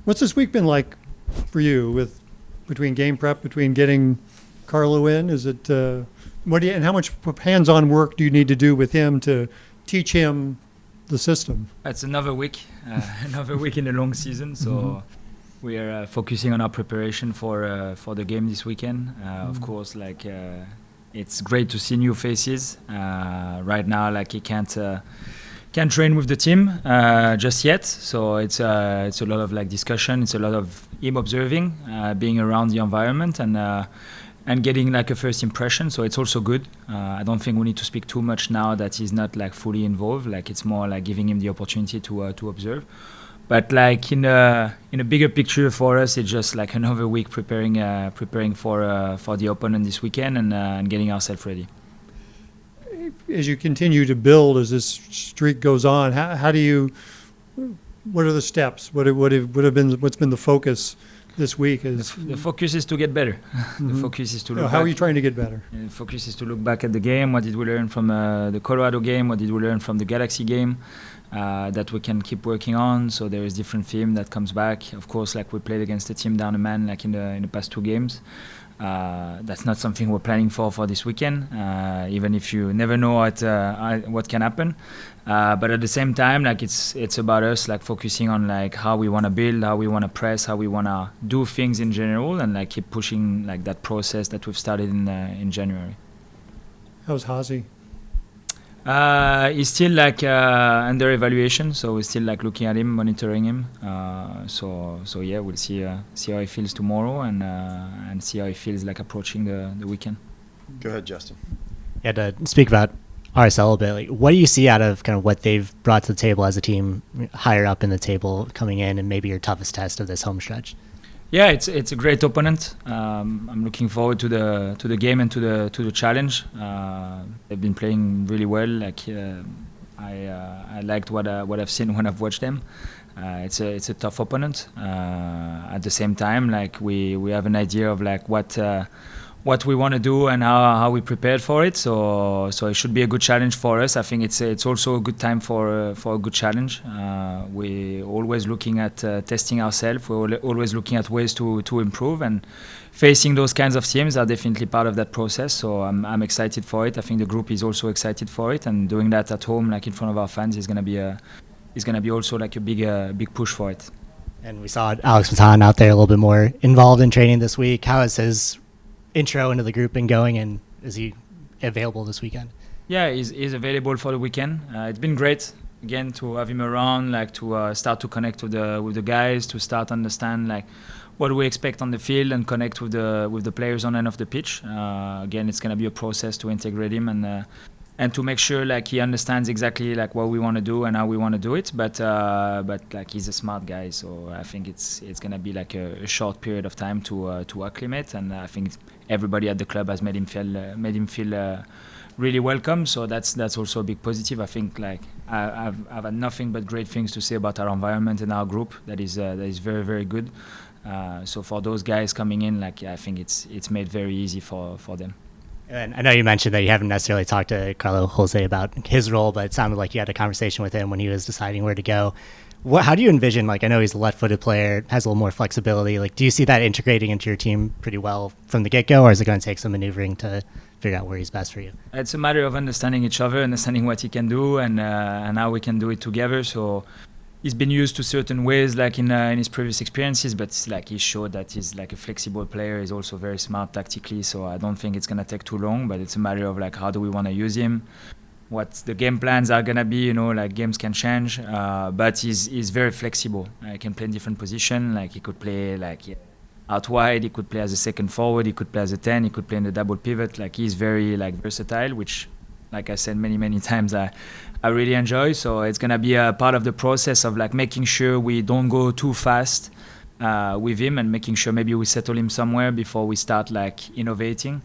What's this week been like for you with between game prep, between getting Carlo in? Is it and how much hands-on work do you need to do with him to teach him the system? It's another week, another week in the long season. So we are focusing on our preparation for the game this weekend. Of course, it's great to see new faces. Right now, he can't train with the team just yet. So it's a lot of discussion. It's a lot of him observing, being around the environment, and getting a first impression. So it's also good. I don't think we need to speak too much now that he's not fully involved. It's more giving him the opportunity to observe. But in a bigger picture for us, it's just another week preparing for the opponent this weekend and getting ourselves ready. As you continue to build, as this streak goes on, how do you? What are the steps? What's been the focus this week? The focus is to get better. The focus is to look. How are you trying to get better? The focus is to look back at the game. What did we learn from the Colorado game? What did we learn from the Galaxy game? That we can keep working on. So there is different theme that comes back. Of course, we played against a team down a man in the past 2 games. That's not something we're planning for this weekend. Even if you never know what can happen. But at the same time, it's about us focusing on how we want to build, how we want to press, how we want to do things in general, and keep pushing that process that we've started in January. How's Hazi? He's still under evaluation, so we're still looking at him, monitoring him. So yeah, we'll see how he feels tomorrow and see how he feels approaching the weekend. Go ahead, Justin. Yeah, to speak about RSL a bit, what do you see out of kind of what they've brought to the table as a team higher up in the table coming in, and maybe your toughest test of this home stretch? Yeah, it's a great opponent. I'm looking forward to the game and to the challenge. They've been playing really well. I liked what I've seen when I've watched them. It's a tough opponent. At the same time, we have an idea of what we want to do and how we prepared for it. So it should be a good challenge for us. I think it's also a good time for a good challenge. We're always looking at testing ourselves. We're always looking at ways to improve, and facing those kinds of teams are definitely part of that process. So I'm excited for it. I think the group is also excited for it, and doing that at home, in front of our fans, is gonna be also a big push for it. And we saw Alex Matan out there a little bit more involved in training this week. How has his intro into the group been going, and is he available this weekend? Yeah, he's available for the weekend. It's been great again to have him around, to start to connect with the guys, to start understand what do we expect on the field and connect with the players on and off the pitch. Again, it's gonna be a process to integrate him and to make sure he understands exactly what we want to do and how we want to do it. But he's a smart guy, so I think it's gonna be a short period of time to acclimate, and I think everybody at the club has made him feel really welcome. So that's also a big positive. I think I've had nothing but great things to say about our environment and our group. That is very, very good. So for those guys coming in, I think it's made very easy for them. And I know you mentioned that you haven't necessarily talked to Carlo Holse about his role, but it sounded like you had a conversation with him when he was deciding where to go. How do you envision, I know he's a left-footed player, has a little more flexibility. Do you see that integrating into your team pretty well from the get-go, or is it going to take some maneuvering to figure out where he's best for you? It's a matter of understanding each other, understanding what he can do, and how we can do it together. So he's been used to certain ways, in his previous experiences, but he showed that he's a flexible player. He's also very smart tactically, so I don't think it's gonna take too long. But it's a matter of how do we want to use him, what the game plans are gonna be. Games can change, but he's very flexible. He can play in different positions. He could play out wide. He could play as a second forward. He could play as a 10. He could play in the double pivot. He's very versatile, which, like I said many times, I really enjoy. So it's gonna be a part of the process of making sure we don't go too fast with him, and making sure maybe we settle him somewhere before we start innovating.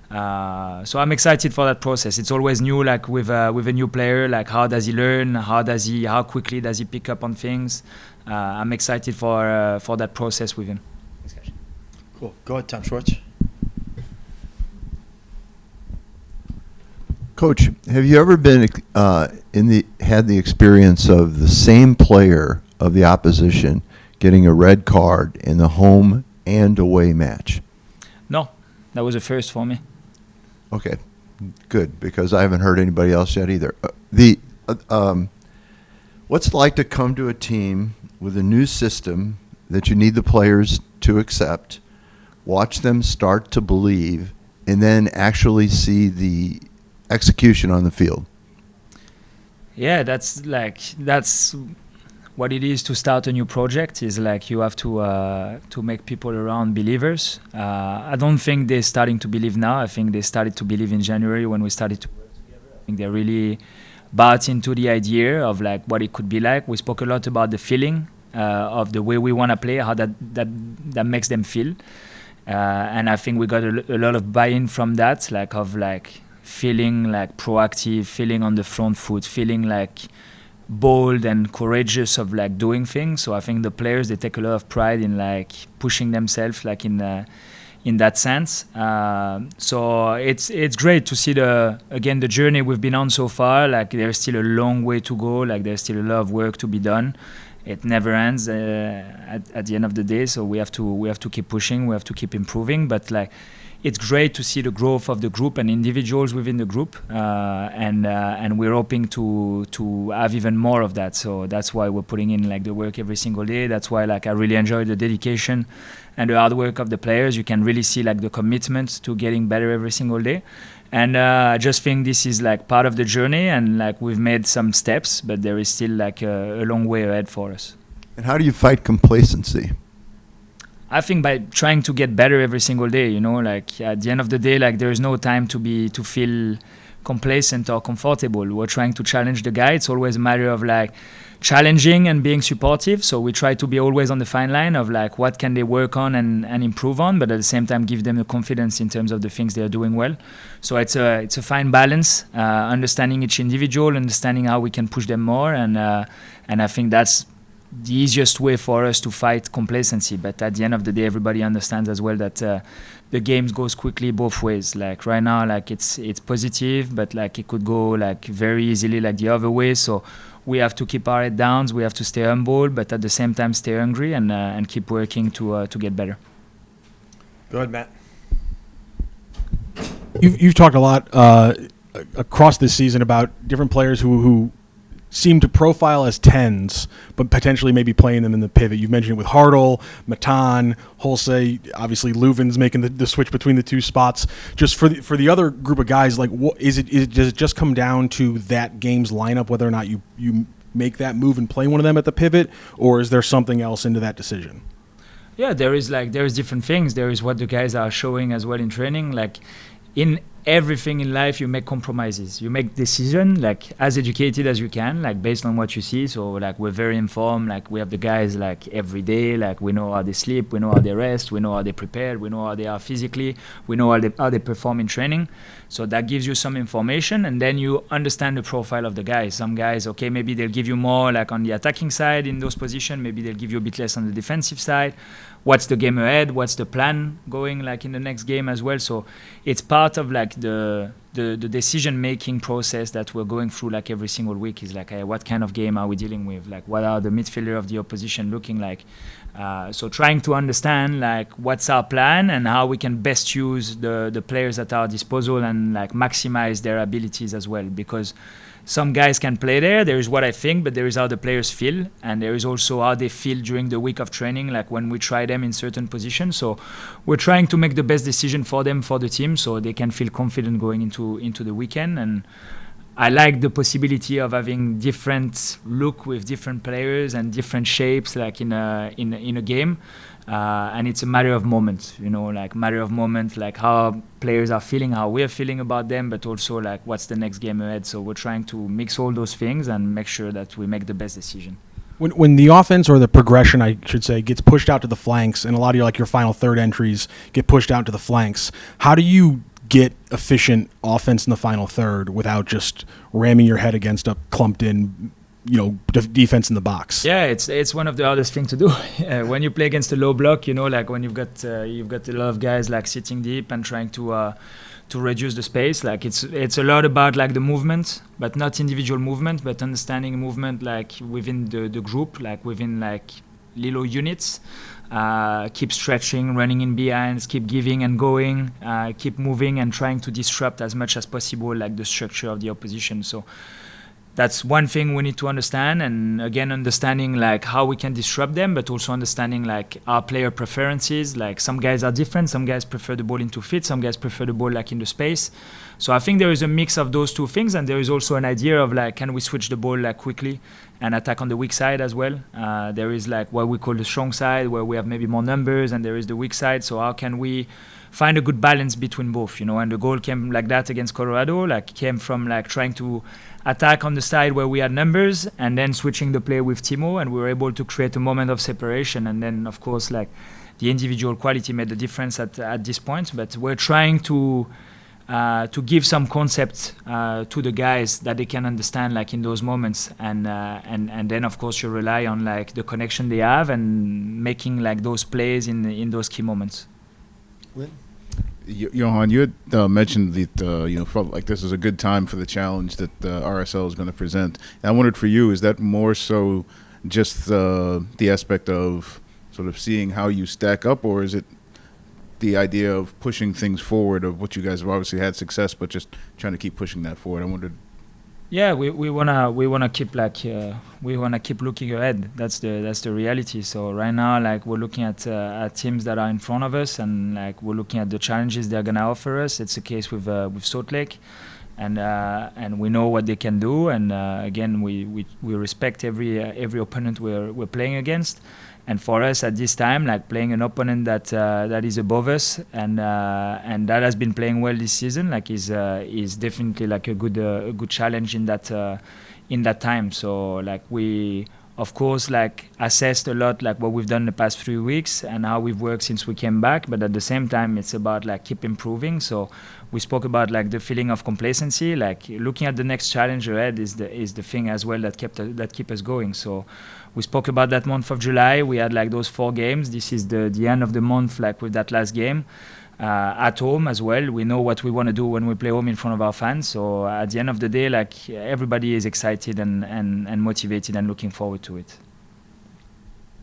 So I'm excited for that process. It's always new, with a new player. How does he learn? How quickly does he pick up on things? I'm excited for that process with him. Cool. Go ahead, Tom Schwartz. Coach, have you ever been had the experience of the same player of the opposition getting a red card in the home and away match? No, that was a first for me. Okay, good, because I haven't heard anybody else yet either. What's it like to come to a team with a new system that you need the players to accept, watch them start to believe, and then actually see the execution on the field? Yeah, that's what it is to start a new project. Is like you have to make people around believers. I don't think they're starting to believe now. I think they started to believe in January when we started to work together. I think they really bought into the idea of like what it could be like. We spoke a lot about the feeling of the way we want to play, how that makes them feel, and I think we got a lot of buy-in from that, like of like feeling like proactive, feeling on the front foot, feeling like bold and courageous of like doing things. So I think the players, they take a lot of pride in like pushing themselves like in that sense. So it's great to see the journey we've been on so far. Like there's still a long way to go. Like there's still a lot of work to be done. It never ends at the end of the day. So we have to keep pushing. We have to keep improving. But like it's great to see the growth of the group and individuals within the group, and we're hoping to have even more of that. So that's why we're putting in like the work every single day. That's why like I really enjoy the dedication and the hard work of the players. You can really see like the commitment to getting better every single day. And I just think this is like part of the journey, and like we've made some steps, but there is still like a long way ahead for us. And how do you fight complacency? I think by trying to get better every single day, you know, like at the end of the day, like there is no time to feel complacent or comfortable. We're trying to challenge the guy. It's always a matter of like challenging and being supportive. So we try to be always on the fine line of like what can they work on and improve on, but at the same time give them the confidence in terms of the things they're doing well. So it's a fine balance, understanding each individual, understanding how we can push them more, and I think that's the easiest way for us to fight complacency. But at the end of the day, everybody understands as well that the game goes quickly both ways. Like right now, like it's positive, but like it could go like very easily like the other way. So we have to keep our head down. We have to stay humble, but at the same time stay hungry and keep working to get better. Go ahead, Matt. You've talked a lot across this season about different players who seem to profile as 10s, but potentially maybe playing them in the pivot. You've mentioned it with Hartle, Matan, Holse, obviously Leuven's making the switch between the two spots. Just for the other group of guys, like what does it just come down to that game's lineup, whether or not you make that move and play one of them at the pivot, or is there something else into that decision? Yeah, there is different things. There is what the guys are showing as well in training. Like in everything in life, you make compromises. You make decisions like as educated as you can, like based on what you see. So like we're very informed. Like we have the guys like every day. Like we know how they sleep, we know how they rest, we know how they prepare, we know how they are physically, we know how they perform in training. So that gives you some information, and then you understand the profile of the guys. Some guys, okay, maybe they'll give you more like on the attacking side in those positions. Maybe they'll give you a bit less on the defensive side. What's the game ahead? What's the plan going like in the next game as well? So it's part of like the decision-making process that we're going through like every single week. Is like, hey, what kind of game are we dealing with? Like, what are the midfielder of the opposition looking like? So trying to understand like what's our plan and how we can best use the players at our disposal and like maximize their abilities as well. Because some guys can play there. There is what I think, but there is how the players feel, and there is also how they feel during the week of training, like when we try them in certain positions. So we're trying to make the best decision for them, for the team, so they can feel confident going into the weekend. And I like the possibility of having different look with different players and different shapes, like in a game. And it's a matter of moment, you know, like matter of moment, like how players are feeling, how we're feeling about them, but also like what's the next game ahead. So we're trying to mix all those things and make sure that we make the best decision. When the offense, or the progression, I should say, gets pushed out to the flanks, and a lot of your final third entries get pushed out to the flanks, how do you get efficient offense in the final third without just ramming your head against a clumped in, defense in the box? Yeah, it's one of the hardest thing to do when you play against a low block. You know, like when you've got a lot of guys like sitting deep and trying to reduce the space. Like it's a lot about like the movement, but not individual movement, but understanding movement like within the group, like within like little units. Keep stretching, running in behinds, keep giving and going, keep moving and trying to disrupt as much as possible like the structure of the opposition. So that's one thing we need to understand, and again understanding like how we can disrupt them, but also understanding like our player preferences. Like some guys are different, some guys prefer the ball into feet, some guys prefer the ball like in the space. So I think there is a mix of those two things, and there is also an idea of like, can we switch the ball like quickly and attack on the weak side as well. There is like what we call the strong side, where we have maybe more numbers, and there is the weak side. So how can we find a good balance between both, you know? And the goal came like that against Colorado, like came from like trying to attack on the side where we had numbers, and then switching the play with Timo, and we were able to create a moment of separation. And then of course like the individual quality made the difference at this point. But we're trying to give some concepts to the guys that they can understand like in those moments, and then of course you rely on like the connection they have and making like those plays in those key moments. Yoann, you had mentioned that you know, felt like this is a good time for the challenge that RSL is going to present. And I wondered for you, is that more so just the aspect of sort of seeing how you stack up, or is it the idea of pushing things forward, of what you guys have obviously had success, but just trying to keep pushing that forward? I wondered. Yeah, we wanna keep like we wanna keep looking ahead. That's the reality. So right now, like we're looking at teams that are in front of us, and like we're looking at the challenges they're gonna offer us. It's the case with Salt Lake, and we know what they can do. And again, we respect every opponent we're playing against. And for us at this time, like playing an opponent that is above us and that has been playing well this season, like is definitely like a good challenge in that time. So like we of course like assessed a lot like what we've done the past 3 weeks and how we've worked since we came back, but at the same time it's about like keep improving. So we spoke about like the feeling of complacency, like looking at the next challenge ahead is the thing as well that keep us going. So we spoke about that month of July. We had like those 4 games. This is the end of the month, like with that last game at home as well. We know what we want to do when we play home in front of our fans. So at the end of the day, like everybody is excited and motivated and looking forward to it.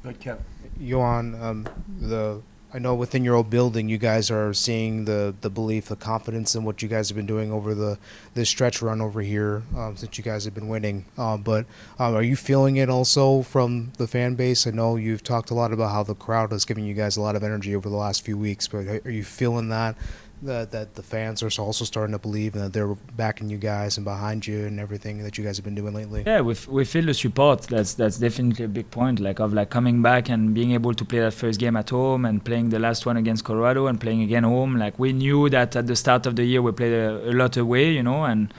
Good, Kev. Yoann, I know within your old building, you guys are seeing the belief, the confidence in what you guys have been doing over this stretch run over here since you guys have been winning. But are you feeling it also from the fan base? I know you've talked a lot about how the crowd has given you guys a lot of energy over the last few weeks, but are you feeling that the fans are also starting to believe and that they're backing you guys and behind you and everything that you guys have been doing lately? Yeah, we feel the support. That's definitely a big point, like of like coming back and being able to play that first game at home and playing the last one against Colorado and playing again home. Like we knew that at the start of the year we played a lot away, you know, and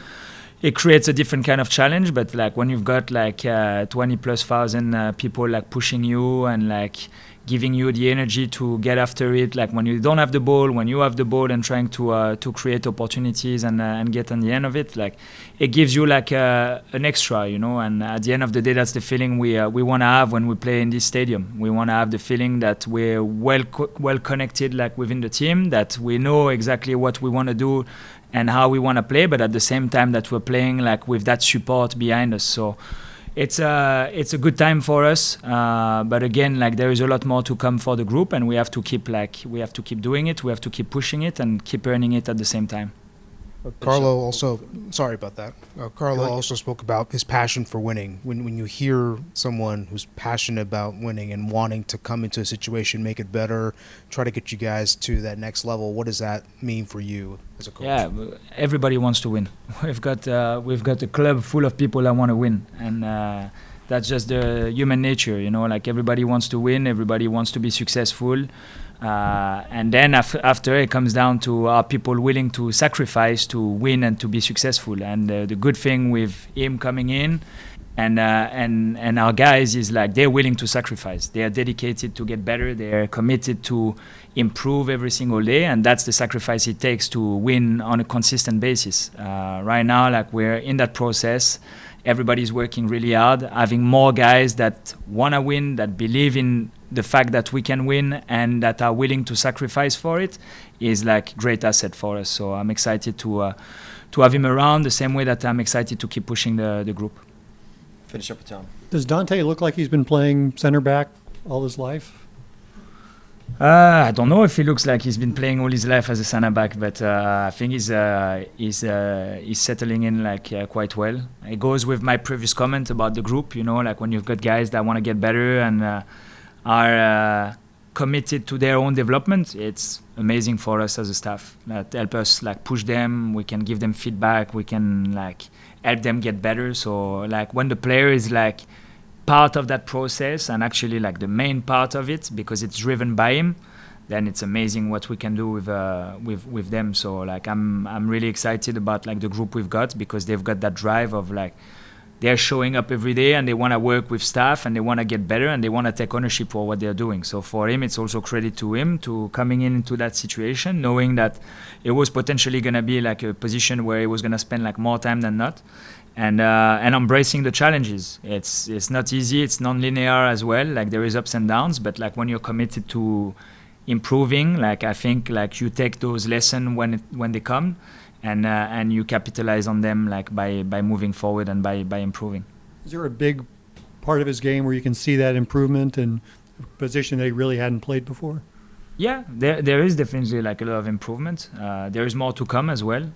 it creates a different kind of challenge. But like when you've got like 20,000+ people like pushing you and like giving you the energy to get after it, like when you don't have the ball, when you have the ball, and trying to create opportunities and get on the end of it, like it gives you like an extra, you know. And at the end of the day, that's the feeling we want to have when we play in this stadium. We want to have the feeling that we're well connected, like within the team, that we know exactly what we want to do and how we want to play, but at the same time that we're playing like with that support behind us. So it's a good time for us, but again, like there is a lot more to come for the group, and we have to keep doing it. We have to keep pushing it and keep earning it at the same time. Carlo also, sorry about that. Carlo also spoke about his passion for winning. When you hear someone who's passionate about winning and wanting to come into a situation, make it better, try to get you guys to that next level, what does that mean for you as a coach? Yeah, everybody wants to win. We've got a club full of people that want to win, and that's just the human nature, you know. Like everybody wants to win, everybody wants to be successful. And then after it comes down to are people willing to sacrifice to win and to be successful. And the good thing with him coming in and our guys is like they're willing to sacrifice. They are dedicated to get better. They are committed to improve every single day, and that's the sacrifice it takes to win on a consistent basis. Right now, like we're in that process. Everybody's working really hard, having more guys that want to win, that believe in the fact that we can win and that are willing to sacrifice for it is like great asset for us. So I'm excited to have him around the same way that I'm excited to keep pushing the group. Finish up with Tom. Does Dante look like he's been playing center back all his life? I don't know if he looks like he's been playing all his life as a center back, but I think he's settling in like quite well. It goes with my previous comment about the group, you know, like when you've got guys that want to get better and are committed to their own development. It's amazing for us as a staff that help us like push them. We can give them feedback. We can like help them get better. So like when the player is like part of that process and actually like the main part of it because it's driven by him, then it's amazing what we can do with them. So like I'm really excited about like the group we've got because they've got that drive of like they're showing up every day and they want to work with staff and they want to get better and they want to take ownership for what they're doing. So for him, it's also credit to him to coming into that situation, knowing that it was potentially going to be like a position where he was going to spend like more time than not. And embracing the challenges. It's not easy. It's non-linear as well. Like there is ups and downs, but like when you're committed to improving, like I think like you take those lessons when they come, and you capitalize on them like by moving forward and by improving. Is there a big part of his game where you can see that improvement in a position that he really hadn't played before? Yeah, there is definitely like a lot of improvement. There is more to come as well.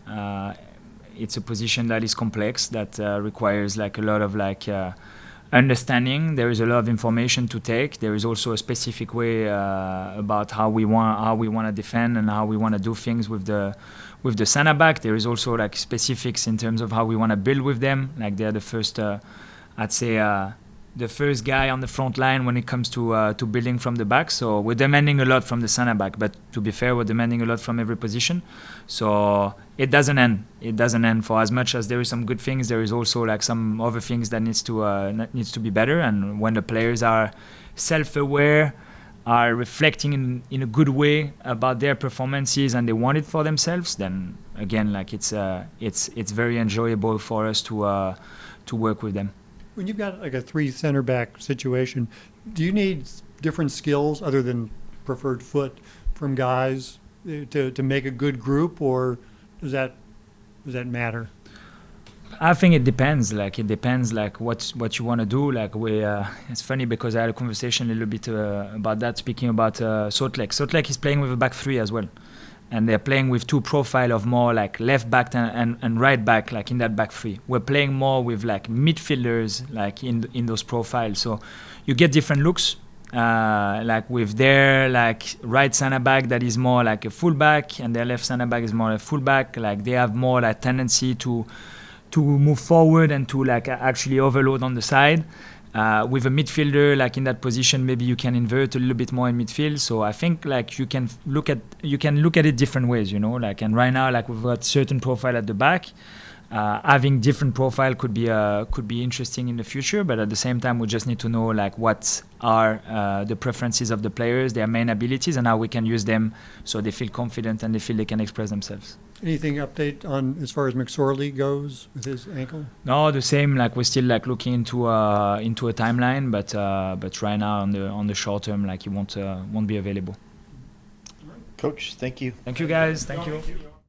It's a position that is complex, that requires like a lot of like understanding. There is a lot of information to take. There is also a specific way about how we want to defend and how we want to do things with the center back. There is also like specifics in terms of how we want to build with them. Like they're the first, I'd say, the first guy on the front line when it comes to building from the back. So we're demanding a lot from the center back, but to be fair, we're demanding a lot from every position. So it doesn't end. It doesn't end. For as much as there is some good things, there is also like some other things that needs to be better. And when the players are self-aware, are reflecting in a good way about their performances and they want it for themselves, then again, like it's very enjoyable for us to work with them. When you've got like a 3 center back situation, do you need different skills other than preferred foot from guys to make a good group, or does that matter? I think it depends. Like it depends, like what you want to do. Like it's funny because I had a conversation a little bit about that, speaking about Salt Lake. Salt Lake is playing with a back 3 as well, and they're playing with 2 profile of more like left back and right back, like in that back 3. We're playing more with like midfielders, like in those profiles. So you get different looks. Like with their like right center back that is more like a fullback, and their left center back is more a fullback. Like they have more like tendency to move forward and to like actually overload on the side. With a midfielder like in that position, maybe you can invert a little bit more in midfield. So I think like you can look at it different ways, you know. Like, and right now, like we've got certain profile at the back. Having different profile could be interesting in the future, but at the same time, we just need to know like what are the preferences of the players, their main abilities, and how we can use them so they feel confident and they feel they can express themselves. Anything update on as far as McSorley goes with his ankle? No, the same. Like we're still like looking into a timeline, but right now on the short term, like he won't be available. Coach, thank you. Thank you guys. Thank you.